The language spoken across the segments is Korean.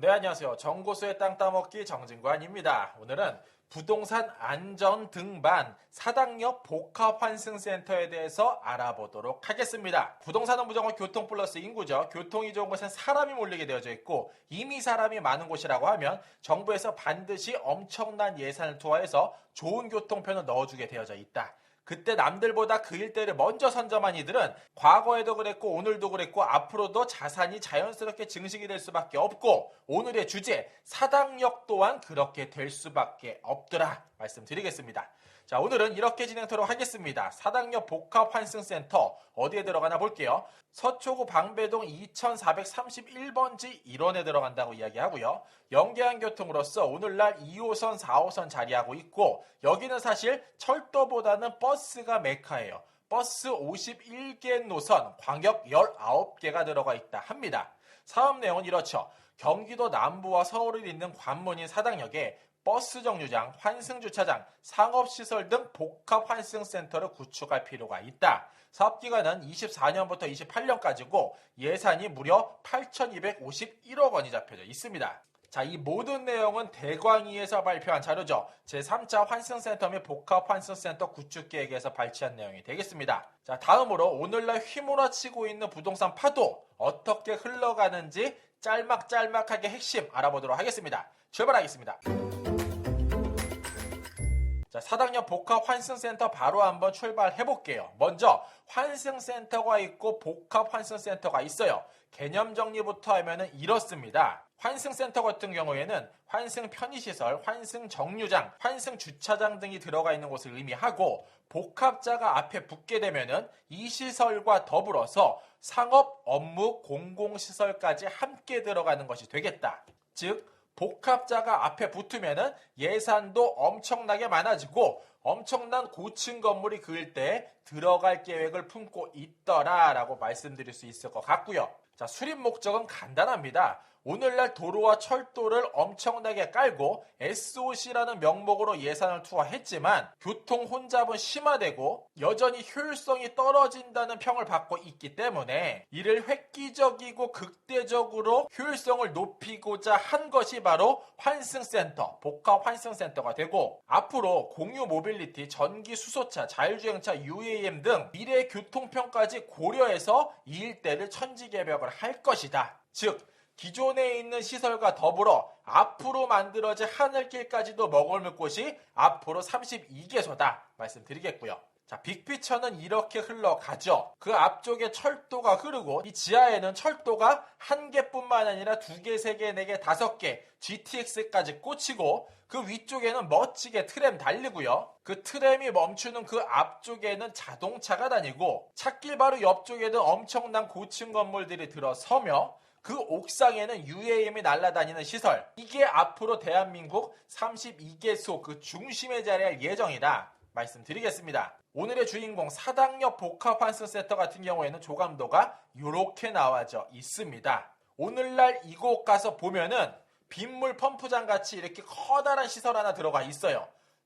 네, 안녕하세요. 정고수의 땅 따먹기 정진관입니다. 오늘은 부동산 안전 등반 사당역 복합환승센터에 대해서 알아보도록 하겠습니다. 부동산은 무조건 교통 플러스 인구죠. 교통이 좋은 곳엔 사람이 몰리게 되어져 있고 이미 사람이 많은 곳이라고 하면 정부에서 반드시 엄청난 예산을 투하해서 좋은 교통편을 넣어주게 되어져 있다. 그때 남들보다 그 일대를 먼저 선점한 이들은 과거에도 그랬고 오늘도 그랬고 앞으로도 자산이 자연스럽게 증식이 될 수밖에 없고 오늘의 주제 사당역 또한 그렇게 될 수밖에 없더라 말씀드리겠습니다. 자, 오늘은 이렇게 진행하도록 하겠습니다. 사당역 복합환승센터 어디에 들어가나 볼게요. 서초구 방배동 2431번지 1원에 들어간다고 이야기하고요. 연계한 교통으로서 오늘날 2호선, 4호선 자리하고 있고 여기는 사실 철도보다는 버스가 메카예요. 버스 51개 노선, 광역 19개가 들어가 있다 합니다. 사업 내용은 이렇죠. 경기도 남부와 서울을 잇는 관문인 사당역에 버스 정류장, 환승주차장, 상업시설 등 복합환승센터를 구축할 필요가 있다. 사업기간은 24년부터 28년까지고 예산이 무려 8,251억 원이 잡혀져 있습니다. 자, 이 모든 내용은 대광위에서 발표한 자료죠. 제3차 환승센터 및 복합환승센터 구축계획에서 발췌한 내용이 되겠습니다. 자, 다음으로 오늘날 휘몰아치고 있는 부동산 파도 어떻게 흘러가는지 짤막짤막하게 핵심 알아보도록 하겠습니다. 출발하겠습니다. 자, 사당역 복합환승센터 바로 한번 출발해볼게요. 먼저 환승센터가 있고 복합환승센터가 있어요. 개념 정리부터 하면은 이렇습니다. 환승센터 같은 경우에는 환승 편의시설, 환승 정류장, 환승 주차장 등이 들어가 있는 곳을 의미하고 복합자가 앞에 붙게 되면은 이 시설과 더불어서 상업, 업무, 공공시설까지 함께 들어가는 것이 되겠다. 즉 복합자가 앞에 붙으면은 예산도 엄청나게 많아지고 엄청난 고층 건물이 그을 때 들어갈 계획을 품고 있더라라고 말씀드릴 수 있을 것 같고요. 자, 수립 목적은 간단합니다. 오늘날 도로와 철도를 엄청나게 깔고 SOC라는 명목으로 예산을 투하했지만 교통 혼잡은 심화되고 여전히 효율성이 떨어진다는 평을 받고 있기 때문에 이를 획기적이고 극대적으로 효율성을 높이고자 한 것이 바로 환승센터, 복합환승센터가 되고 앞으로 공유 모빌리티, 전기 수소차, 자율주행차, UAM 등 미래 교통편까지 고려해서 이 일대를 천지개벽을 할 것이다. 즉 기존에 있는 시설과 더불어 앞으로 만들어질 하늘길까지도 머금을 곳이 앞으로 32개소다 말씀드리겠고요. 자, 빅피처는 이렇게 흘러가죠. 그 앞쪽에 철도가 흐르고 이 지하에는 철도가 한 개뿐만 아니라 2개, 3개, 4개, 5개 GTX까지 꽂히고 그 위쪽에는 멋지게 트램 달리고요. 그 트램이 멈추는 그 앞쪽에는 자동차가 다니고 찻길 바로 옆쪽에는 엄청난 고층 건물들이 들어서며 그 옥상에는 UAM이 날아다니는 시설. 이게 앞으로 대한민국 32개소 그 중심에 자리할 예정이다 말씀드리겠습니다. 오늘의 주인공 사당역 복합환승센터 같은 경우에는 조감도가 이렇게 나와져 있습니다. 오늘날 이곳 가서 보면은 빗물 펌프장 같이 이렇게 커다란 시설 하나 들어가 있어요.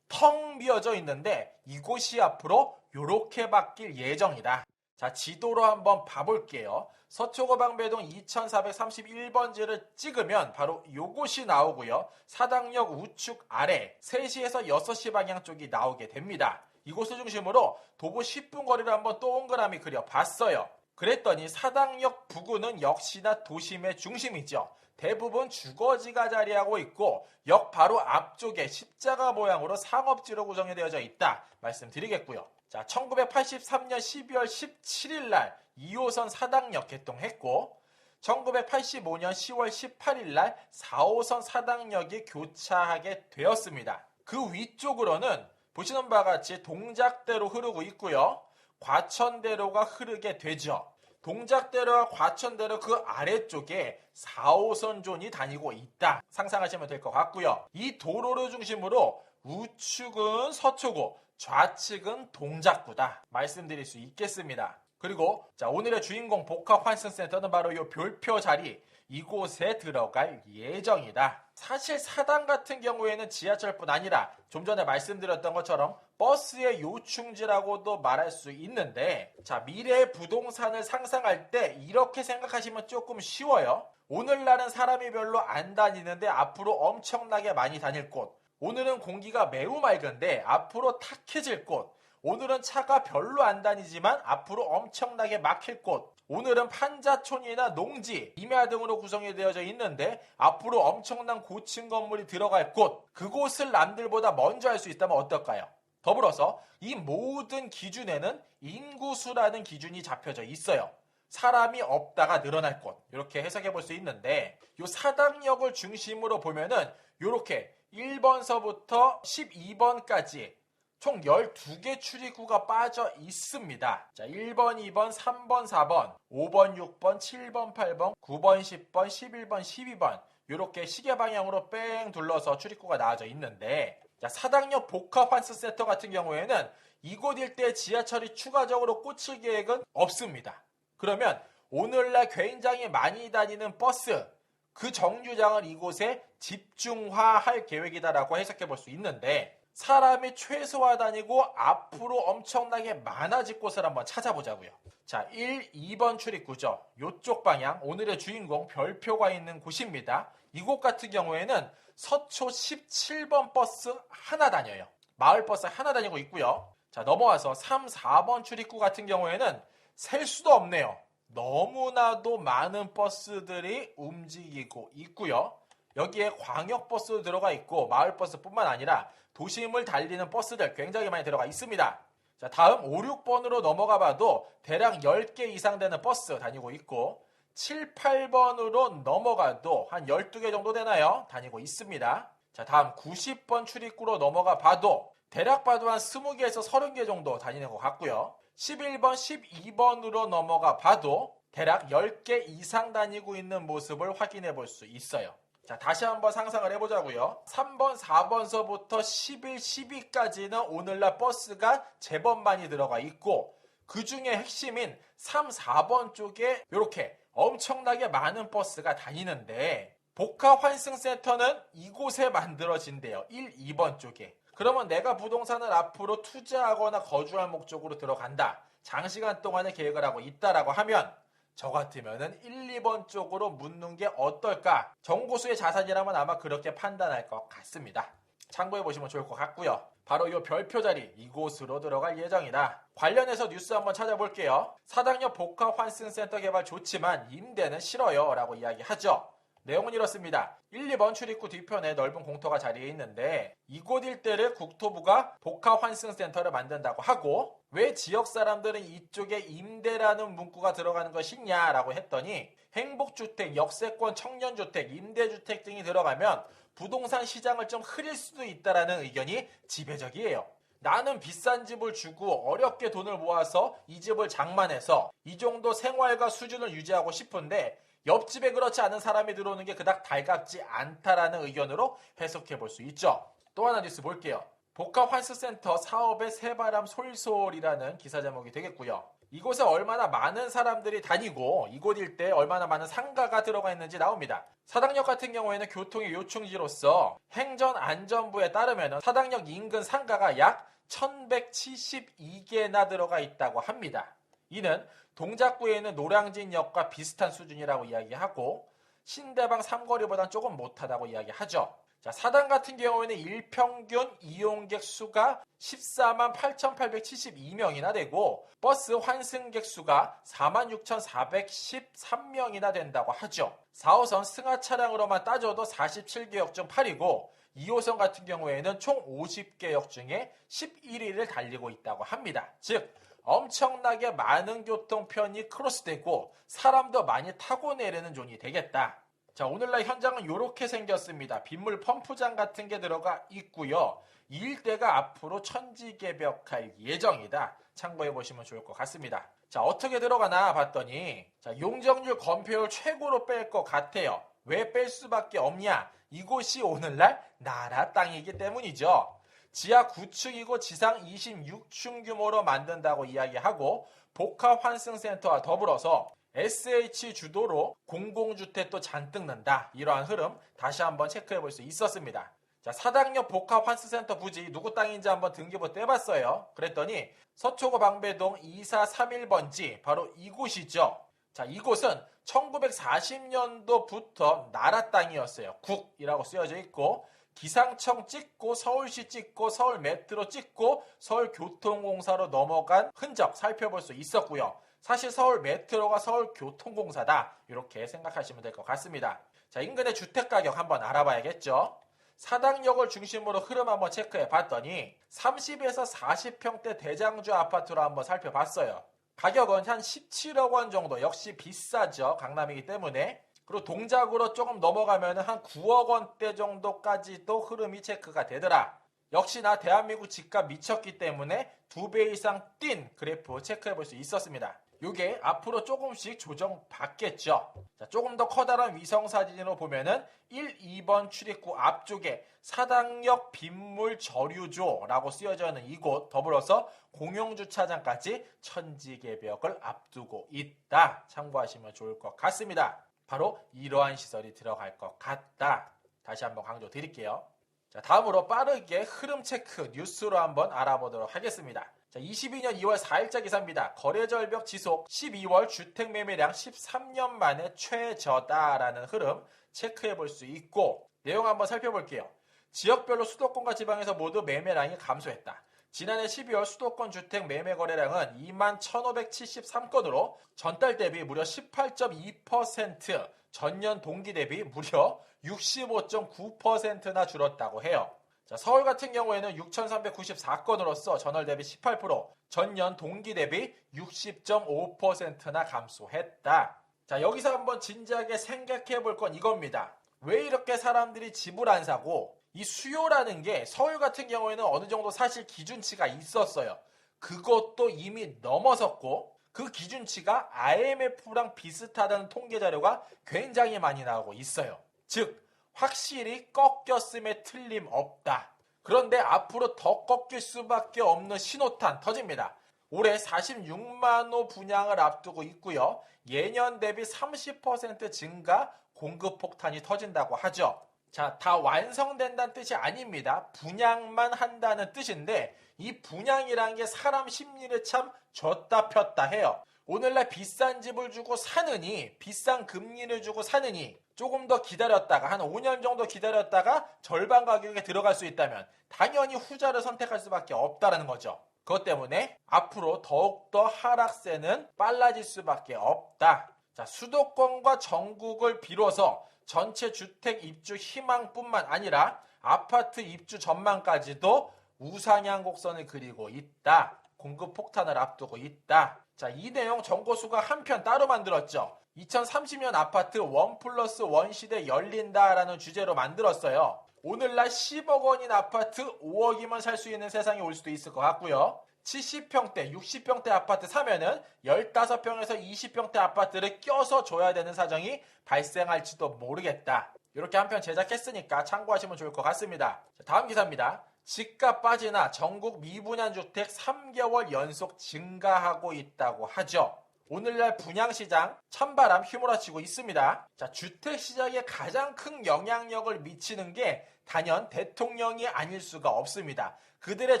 텅 비어져 있는데 이곳이 앞으로 이렇게 바뀔 예정이다. 자, 지도로 한번 봐볼게요. 서초구 방배동 2431번지를 찍으면 바로 요곳이 나오고요. 사당역 우측 아래 3시에서 6시 방향 쪽이 나오게 됩니다. 이곳을 중심으로 도보 10분 거리를 한번 동그라미 그려봤어요. 그랬더니 사당역 부근은 역시나 도심의 중심이죠. 대부분 주거지가 자리하고 있고 역 바로 앞쪽에 십자가 모양으로 상업지로 구성이 되어져 있다 말씀드리겠고요. 자, 1983년 12월 17일 날 2호선 사당역 개통했고 1985년 10월 18일 날 4호선 사당역이 교차하게 되었습니다. 그 위쪽으로는 보시는 바와 같이 동작대로 흐르고 있고요. 과천대로가 흐르게 되죠. 동작대로와 과천대로 그 아래쪽에 4호선 존이 다니고 있다. 상상하시면 될 것 같고요. 이 도로를 중심으로 우측은 서초구, 좌측은 동작구다 말씀드릴 수 있겠습니다. 그리고 자, 오늘의 주인공 복합환승센터는 바로 이 별표 자리, 이곳에 들어갈 예정이다. 사실 사당 같은 경우에는 지하철뿐 아니라 좀 전에 말씀드렸던 것처럼 버스의 요충지라고도 말할 수 있는데, 자, 미래의 부동산을 상상할 때 이렇게 생각하시면 조금 쉬워요. 오늘날은 사람이 별로 안 다니는데 앞으로 엄청나게 많이 다닐 곳, 오늘은 공기가 매우 맑은데 앞으로 탁해질 곳, 오늘은 차가 별로 안 다니지만 앞으로 엄청나게 막힐 곳, 오늘은 판자촌이나 농지, 임야 등으로 구성이 되어져 있는데 앞으로 엄청난 고층 건물이 들어갈 곳, 그곳을 남들보다 먼저 할 수 있다면 어떨까요? 더불어서 이 모든 기준에는 인구수라는 기준이 잡혀져 있어요. 사람이 없다가 늘어날 곳, 이렇게 해석해 볼 수 있는데, 이 사당역을 중심으로 보면은 이렇게 1번서부터 12번까지 총 12개 출입구가 빠져 있습니다. 자, 1번, 2번, 3번, 4번, 5번, 6번, 7번, 8번, 9번, 10번, 11번, 12번 이렇게 시계 방향으로 뺑 둘러서 출입구가 나와져 있는데, 자, 사당역 복합환승센터 같은 경우에는 이곳 일대에 지하철이 추가적으로 꽂힐 계획은 없습니다. 그러면 오늘날 굉장히 많이 다니는 버스, 그 정류장을 이곳에 집중화할 계획이다라고 해석해 볼 수 있는데, 사람이 최소화 다니고 앞으로 엄청나게 많아질 곳을 한번 찾아보자고요. 자, 1, 2번 출입구죠. 이쪽 방향, 오늘의 주인공 별표가 있는 곳입니다. 이곳 같은 경우에는 서초 17번 버스 하나 다녀요. 마을버스 하나 다니고 있고요. 자, 넘어와서 3, 4번 출입구 같은 경우에는 셀 수도 없네요. 너무나도 많은 버스들이 움직이고 있고요. 여기에 광역버스도 들어가 있고 마을버스뿐만 아니라 도심을 달리는 버스들 굉장히 많이 들어가 있습니다. 자, 다음 5, 6번으로 넘어가 봐도 대략 10개 이상 되는 버스 다니고 있고, 7, 8번으로 넘어가도 한 12개 정도 되나요? 다니고 있습니다. 자, 다음 90번 출입구로 넘어가 봐도 대략 봐도 한 20개에서 30개 정도 다니는 것 같고요. 11번, 12번으로 넘어가 봐도 대략 10개 이상 다니고 있는 모습을 확인해 볼 수 있어요. 자, 다시 한번 상상을 해보자고요. 3번, 4번서부터 11, 12까지는 오늘날 버스가 제법 많이 들어가 있고, 그 중에 핵심인 3, 4번 쪽에 이렇게 엄청나게 많은 버스가 다니는데, 복합환승센터는 이곳에 만들어진대요. 1, 2번 쪽에. 그러면 내가 부동산을 앞으로 투자하거나 거주할 목적으로 들어간다, 장시간 동안의 계획을 하고 있다라고 하면 저 같으면은 1, 2번 쪽으로 묻는 게 어떨까? 정고수의 자산이라면 아마 그렇게 판단할 것 같습니다. 참고해 보시면 좋을 것 같고요. 바로 이 별표 자리, 이곳으로 들어갈 예정이다. 관련해서 뉴스 한번 찾아볼게요. 사당역 복합환승센터 개발 좋지만 임대는 싫어요 라고 이야기하죠. 내용은 이렇습니다. 1, 2번 출입구 뒤편에 넓은 공터가 자리해 있는데, 이곳 일대를 국토부가 복합환승센터를 만든다고 하고, 왜 지역 사람들은 이쪽에 임대라는 문구가 들어가는 것이냐라고 했더니, 행복주택, 역세권, 청년주택, 임대주택 등이 들어가면 부동산 시장을 좀 흐릴 수도 있다라는 의견이 지배적이에요. 나는 비싼 집을 주고 어렵게 돈을 모아서 이 집을 장만해서 이 정도 생활과 수준을 유지하고 싶은데, 옆집에 그렇지 않은 사람이 들어오는 게 그닥 달갑지 않다라는 의견으로 해석해 볼 수 있죠. 또 하나 뉴스 볼게요. 복합환승센터 사업의 새바람 솔솔이라는 기사 제목이 되겠고요. 이곳에 얼마나 많은 사람들이 다니고 이곳 일대에 얼마나 많은 상가가 들어가 있는지 나옵니다. 사당역 같은 경우에는 교통의 요충지로서 행정안전부에 따르면 사당역 인근 상가가 약 1172개나 들어가 있다고 합니다. 이는 동작구에 있는 노량진역과 비슷한 수준이라고 이야기하고, 신대방 삼거리보다는 조금 못하다고 이야기하죠. 자, 사당 같은 경우에는 일평균 이용객 수가 14만 8,872명이나 되고, 버스 환승객 수가 46,413명이나 된다고 하죠. 4호선 승하 차량으로만 따져도 47개 역 중 8위고, 2호선 같은 경우에는 총 50개 역 중에 11위를 달리고 있다고 합니다. 즉, 엄청나게 많은 교통편이 크로스되고 사람도 많이 타고 내리는 존이 되겠다. 자, 오늘날 현장은 이렇게 생겼습니다. 빗물 펌프장 같은 게 들어가 있고요. 이 일대가 앞으로 천지개벽할 예정이다. 참고해 보시면 좋을 것 같습니다. 자, 어떻게 들어가나 봤더니, 자, 용적률 건폐율 최고로 뺄 것 같아요. 왜 뺄 수밖에 없냐? 이곳이 오늘날 나라 땅이기 때문이죠. 지하 9층이고 지상 26층 규모로 만든다고 이야기하고, 복합환승센터와 더불어서 SH 주도로 공공주택도 잔뜩 는다. 이러한 흐름 다시 한번 체크해 볼 수 있었습니다. 자, 사당역 복합 환승센터 부지 누구 땅인지 한번 등기부 떼봤어요. 그랬더니 서초구 방배동 2431번지 바로 이곳이죠. 자, 이곳은 1940년도부터 나라 땅이었어요. 국이라고 쓰여져 있고 기상청 찍고 서울시 찍고 서울 메트로 찍고 서울교통공사로 넘어간 흔적 살펴볼 수 있었고요. 사실 서울 메트로가 서울교통공사다. 이렇게 생각하시면 될 것 같습니다. 자, 인근의 주택가격 한번 알아봐야겠죠. 사당역을 중심으로 흐름 한번 체크해 봤더니 30에서 40평대 대장주 아파트로 한번 살펴봤어요. 가격은 한 17억 원 정도, 역시 비싸죠. 강남이기 때문에. 그리고 동작으로 조금 넘어가면 한 9억 원대 정도까지도 흐름이 체크가 되더라. 역시나 대한민국 집값 미쳤기 때문에 2배 이상 뛴 그래프 체크해 볼 수 있었습니다. 이게 앞으로 조금씩 조정받겠죠. 자, 조금 더 커다란 위성사진으로 보면은 1, 2번 출입구 앞쪽에 사당역 빗물 저류조라고 쓰여져 있는 이곳, 더불어서 공용주차장까지 천지개벽을 앞두고 있다. 참고하시면 좋을 것 같습니다. 바로 이러한 시설이 들어갈 것 같다. 다시 한번 강조 드릴게요. 자, 다음으로 빠르게 흐름 체크 뉴스로 한번 알아보도록 하겠습니다. 자, 22년 2월 4일자 기사입니다. 거래절벽 지속 12월 주택 매매량 13년 만에 최저다라는 흐름 체크해 볼 수 있고 내용 한번 살펴볼게요. 지역별로 수도권과 지방에서 모두 매매량이 감소했다. 지난해 12월 수도권 주택 매매 거래량은 21,573건으로 전달 대비 무려 18.2%, 전년 동기 대비 무려 65.9%나 줄었다고 해요. 자, 서울 같은 경우에는 6,394건으로서 전월 대비 18%, 전년 동기 대비 60.5%나 감소했다. 자, 여기서 한번 진지하게 생각해 볼 건 이겁니다. 왜 이렇게 사람들이 집을 안 사고 이 수요라는 게 서울 같은 경우에는 어느 정도 사실 기준치가 있었어요. 그것도 이미 넘어섰고 그 기준치가 IMF랑 비슷하다는 통계 자료가 굉장히 많이 나오고 있어요. 즉 확실히 꺾였음에 틀림없다. 그런데 앞으로 더 꺾일 수밖에 없는 신호탄 터집니다. 올해 46만 호 분양을 앞두고 있고요. 예년 대비 30% 증가 공급 폭탄이 터진다고 하죠. 자, 다 완성된다는 뜻이 아닙니다. 분양만 한다는 뜻인데 이 분양이라는 게 사람 심리를 참 줬다 폈다 해요. 오늘날 비싼 집을 주고 사느니, 비싼 금리를 주고 사느니 조금 더 기다렸다가 한 5년 정도 기다렸다가 절반 가격에 들어갈 수 있다면 당연히 후자를 선택할 수밖에 없다는 거죠. 그것 때문에 앞으로 더욱더 하락세는 빨라질 수밖에 없다. 자, 수도권과 전국을 빌어서 전체 주택 입주 희망뿐만 아니라 아파트 입주 전망까지도 우상향 곡선을 그리고 있다. 공급 폭탄을 앞두고 있다. 자, 이 내용 정보수가 한 편 따로 만들었죠. 2030년 아파트 1+1 시대 열린다라는 주제로 만들었어요. 오늘날 10억 원인 아파트 5억이면 살 수 있는 세상이 올 수도 있을 것 같고요. 70평대, 60평대 아파트 사면은 15평에서 20평대 아파트를 껴서 줘야 되는 사정이 발생할지도 모르겠다. 이렇게 한 편 제작했으니까 참고하시면 좋을 것 같습니다. 자, 다음 기사입니다. 집값 빠지나 전국 미분양 주택 3개월 연속 증가하고 있다고 하죠. 오늘날 분양시장 찬바람 휘몰아치고 있습니다. 자, 주택시장에 가장 큰 영향력을 미치는 게 단연 대통령이 아닐 수가 없습니다. 그들의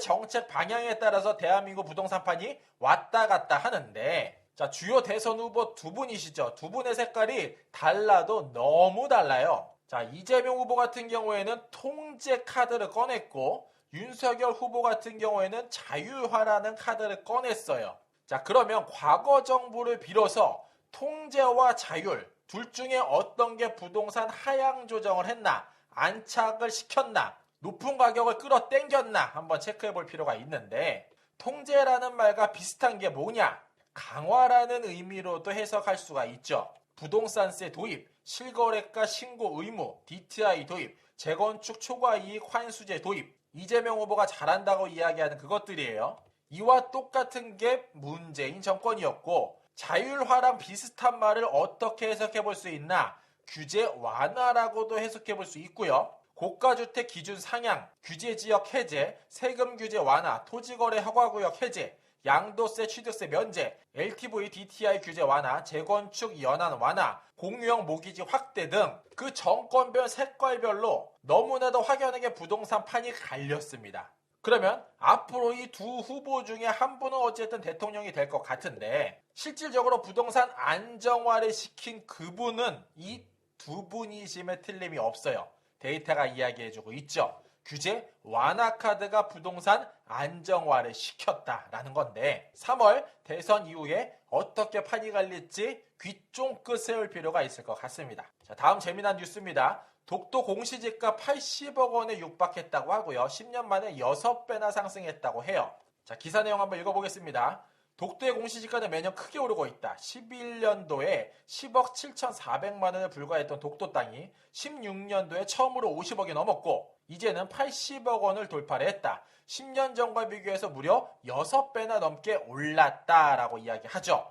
정책 방향에 따라서 대한민국 부동산판이 왔다 갔다 하는데 자, 주요 대선 후보 두 분이시죠. 두 분의 색깔이 달라도 너무 달라요. 자, 이재명 후보 같은 경우에는 통제 카드를 꺼냈고 윤석열 후보 같은 경우에는 자유화라는 카드를 꺼냈어요. 자, 그러면 과거 정부를 빌어서 통제와 자율 둘 중에 어떤 게 부동산 하향 조정을 했나, 안착을 시켰나, 높은 가격을 끌어당겼나 한번 체크해 볼 필요가 있는데 통제라는 말과 비슷한 게 뭐냐? 강화라는 의미로도 해석할 수가 있죠. 부동산세 도입, 실거래가 신고 의무, DTI 도입, 재건축 초과이익 환수제 도입, 이재명 후보가 잘한다고 이야기하는 그것들이에요. 이와 똑같은 게 문재인 정권이었고 자율화랑 비슷한 말을 어떻게 해석해 볼 수 있나? 규제 완화라고도 해석해 볼 수 있고요. 고가주택 기준 상향, 규제지역 해제, 세금 규제 완화, 토지거래 허가구역 해제, 양도세, 취득세 면제, LTV, DTI 규제 완화, 재건축 연한 완화, 공유형 모기지 확대 등 그 정권별 색깔별로 너무나도 확연하게 부동산 판이 갈렸습니다. 그러면 앞으로 이 두 후보 중에 한 분은 어쨌든 대통령이 될 것 같은데 실질적으로 부동산 안정화를 시킨 그분은 이 두 분이심에 틀림이 없어요. 데이터가 이야기해주고 있죠. 규제 완화 카드가 부동산 안정화를 시켰다라는 건데 3월 대선 이후에 어떻게 판이 갈릴지 귀 쫑긋 세울 필요가 있을 것 같습니다. 자, 다음 재미난 뉴스입니다. 독도 공시지가 80억 원에 육박했다고 하고요. 10년 만에 6배나 상승했다고 해요. 자, 기사 내용 한번 읽어보겠습니다. 독도의 공시지가는 매년 크게 오르고 있다. 11년도에 10억 7,400만 원에 불과했던 독도 땅이 16년도에 처음으로 50억이 넘었고 이제는 80억 원을 돌파를 했다. 10년 전과 비교해서 무려 6배나 넘게 올랐다라고 이야기하죠.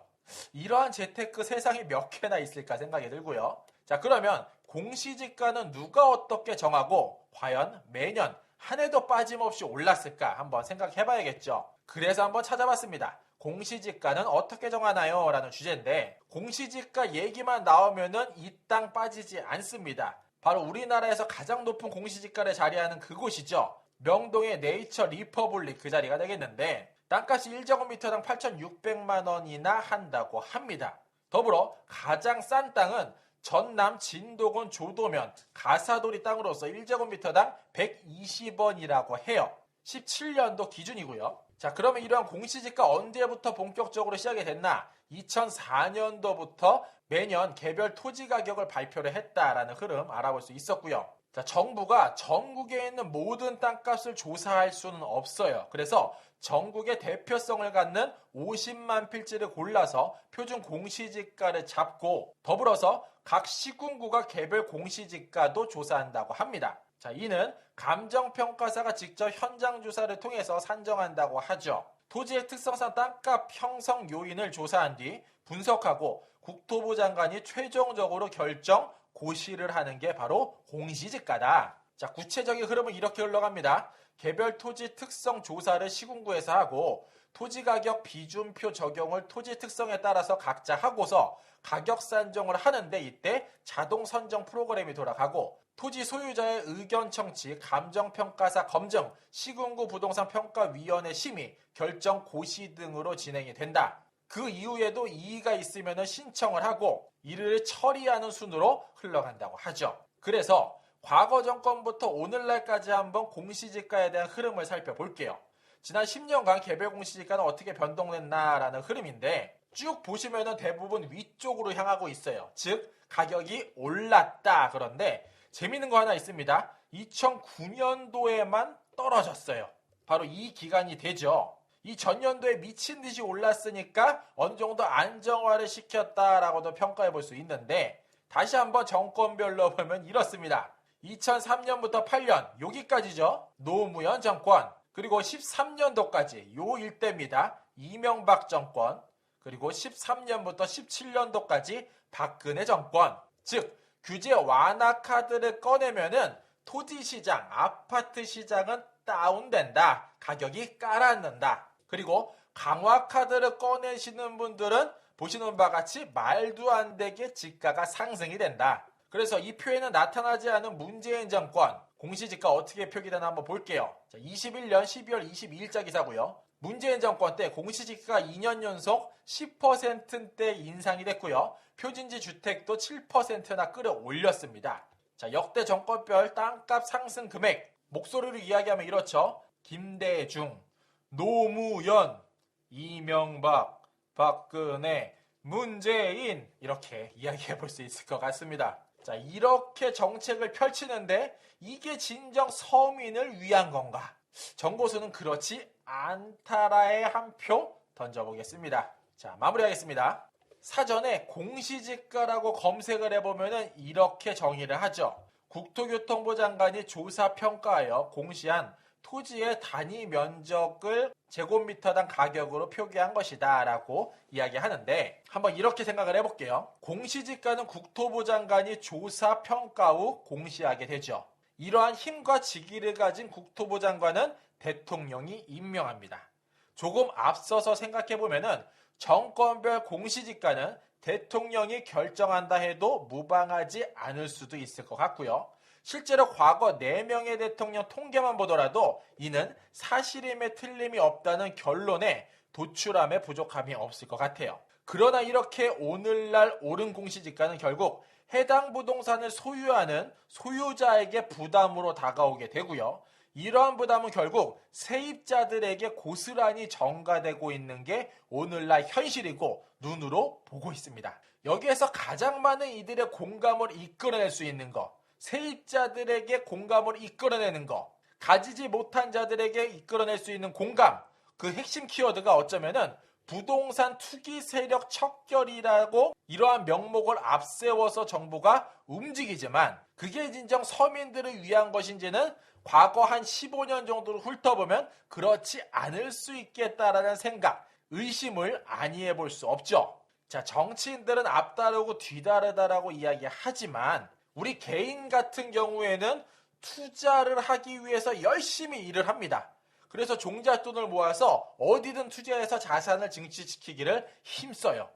이러한 재테크 세상에 몇 개나 있을까 생각이 들고요. 자, 그러면 공시지가는 누가 어떻게 정하고 과연 매년 한 해도 빠짐없이 올랐을까 한번 생각해 봐야겠죠. 그래서 한번 찾아봤습니다. 공시지가는 어떻게 정하나요? 라는 주제인데 공시지가 얘기만 나오면은 이 땅 빠지지 않습니다. 바로 우리나라에서 가장 높은 공시지가를 자리하는 그곳이죠. 명동의 네이처 리퍼블릭 그 자리가 되겠는데 땅값이 1제곱미터당 8,600만 원이나 한다고 합니다. 더불어 가장 싼 땅은 전남 진도군 조도면 가사도리 땅으로서 1제곱미터당 120원이라고 해요. 17년도 기준이고요. 자, 그러면 이러한 공시지가 언제부터 본격적으로 시작이 됐나? 2004년도부터 매년 개별 토지 가격을 발표를 했다라는 흐름 알아볼 수 있었고요. 자, 정부가 전국에 있는 모든 땅값을 조사할 수는 없어요. 그래서 전국의 대표성을 갖는 50만 필지를 골라서 표준 공시지가를 잡고 더불어서 각 시군구가 개별 공시지가도 조사한다고 합니다. 자, 이는 감정평가사가 직접 현장 조사를 통해서 산정한다고 하죠. 토지의 특성상 땅값 형성 요인을 조사한 뒤 분석하고 국토부 장관이 최종적으로 결정, 고시를 하는 게 바로 공시지가다. 자, 구체적인 흐름은 이렇게 흘러갑니다. 개별 토지 특성 조사를 시군구에서 하고 토지가격 비준표 적용을 토지 특성에 따라서 각자 하고서 가격 산정을 하는데 이때 자동 선정 프로그램이 돌아가고 토지 소유자의 의견 청취, 감정평가사 검증, 시군구 부동산평가위원회 심의, 결정 고시 등으로 진행이 된다. 그 이후에도 이의가 있으면 신청을 하고 이를 처리하는 순으로 흘러간다고 하죠. 그래서 과거 정권부터 오늘날까지 한번 공시지가에 대한 흐름을 살펴볼게요. 지난 10년간 개별 공시지가는 어떻게 변동됐나라는 흐름인데 쭉 보시면 대부분 위쪽으로 향하고 있어요. 즉 가격이 올랐다. 그런데 재밌는 거 하나 있습니다. 2009년도에만 떨어졌어요. 바로 이 기간이 되죠. 이 전년도에 미친 듯이 올랐으니까 어느 정도 안정화를 시켰다라고도 평가해 볼 수 있는데 다시 한번 정권별로 보면 이렇습니다. 2003년부터 8년 여기까지죠. 노무현 정권 그리고 13년도까지 요 일대입니다. 이명박 정권 그리고 13년부터 17년도까지 박근혜 정권 즉 규제 완화 카드를 꺼내면은 토지 시장, 아파트 시장은 다운된다. 가격이 깔아앉는다. 그리고 강화 카드를 꺼내시는 분들은 보시는 바와 같이 말도 안 되게 지가가 상승이 된다. 그래서 이 표에는 나타나지 않은 문재인 정권 공시지가 어떻게 표기되나 한번 볼게요. 자, 21년 12월 22일자 기사고요. 문재인 정권 때 공시지가가 2년 연속 10%대 인상이 됐고요. 표준지 주택도 7%나 끌어올렸습니다. 자, 역대 정권별 땅값 상승 금액 목소리로 이야기하면 이렇죠. 김대중, 노무현, 이명박, 박근혜, 문재인 이렇게 이야기해 볼 수 있을 것 같습니다. 자, 이렇게 정책을 펼치는데 이게 진정 서민을 위한 건가? 정보수는 그렇지 않다라의 한 표 던져보겠습니다. 자, 마무리하겠습니다. 사전에 공시지가라고 검색을 해보면 이렇게 정의를 하죠. 국토교통부 장관이 조사평가하여 공시한 토지의 단위 면적을 제곱미터당 가격으로 표기한 것이다 라고 이야기하는데 한번 이렇게 생각을 해볼게요. 공시지가는 국토부 장관이 조사평가 후 공시하게 되죠. 이러한 힘과 직위를 가진 국토부 장관은 대통령이 임명합니다. 조금 앞서서 생각해보면은 정권별 공시지가는 대통령이 결정한다 해도 무방하지 않을 수도 있을 것 같고요. 실제로 과거 4명의 대통령 통계만 보더라도 이는 사실임에 틀림이 없다는 결론에 도출함에 부족함이 없을 것 같아요. 그러나 이렇게 오늘날 오른 공시지가는 결국 해당 부동산을 소유하는 소유자에게 부담으로 다가오게 되고요. 이러한 부담은 결국 세입자들에게 고스란히 전가되고 있는 게 오늘날 현실이고 눈으로 보고 있습니다. 여기에서 가장 많은 이들의 공감을 이끌어낼 수 있는 것, 세입자들에게 공감을 이끌어내는 것, 가지지 못한 자들에게 이끌어낼 수 있는 공감, 그 핵심 키워드가 어쩌면은 부동산 투기 세력 척결이라고 이러한 명목을 앞세워서 정부가 움직이지만 그게 진정 서민들을 위한 것인지는 과거 한 15년 정도를 훑어보면 그렇지 않을 수 있겠다라는 생각, 의심을 아니해 볼 수 없죠. 자, 정치인들은 앞다르고 뒤다르다라고 이야기하지만 우리 개인 같은 경우에는 투자를 하기 위해서 열심히 일을 합니다. 그래서 종잣돈을 모아서 어디든 투자해서 자산을 증식시키기를 힘써요.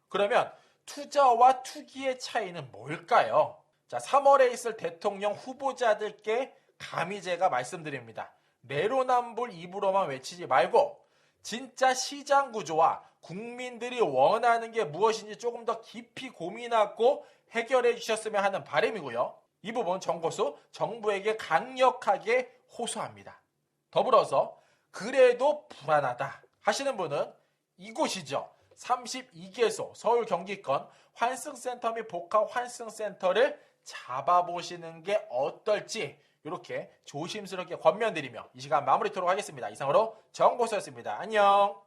그러면 투자와 투기의 차이는 뭘까요? 자, 3월에 있을 대통령 후보자들께 감히 제가 말씀드립니다. 내로남불 입으로만 외치지 말고 진짜 시장 구조와 국민들이 원하는 게 무엇인지 조금 더 깊이 고민하고 해결해 주셨으면 하는 바람이고요. 이 부분 정고수 정부에게 강력하게 호소합니다. 더불어서 그래도 불안하다 하시는 분은 이곳이죠. 32개소 서울 경기권 환승센터 및 복합 환승센터를 잡아보시는 게 어떨지 이렇게 조심스럽게 권면드리며 이 시간 마무리토록 하겠습니다. 이상으로 정고수였습니다. 안녕.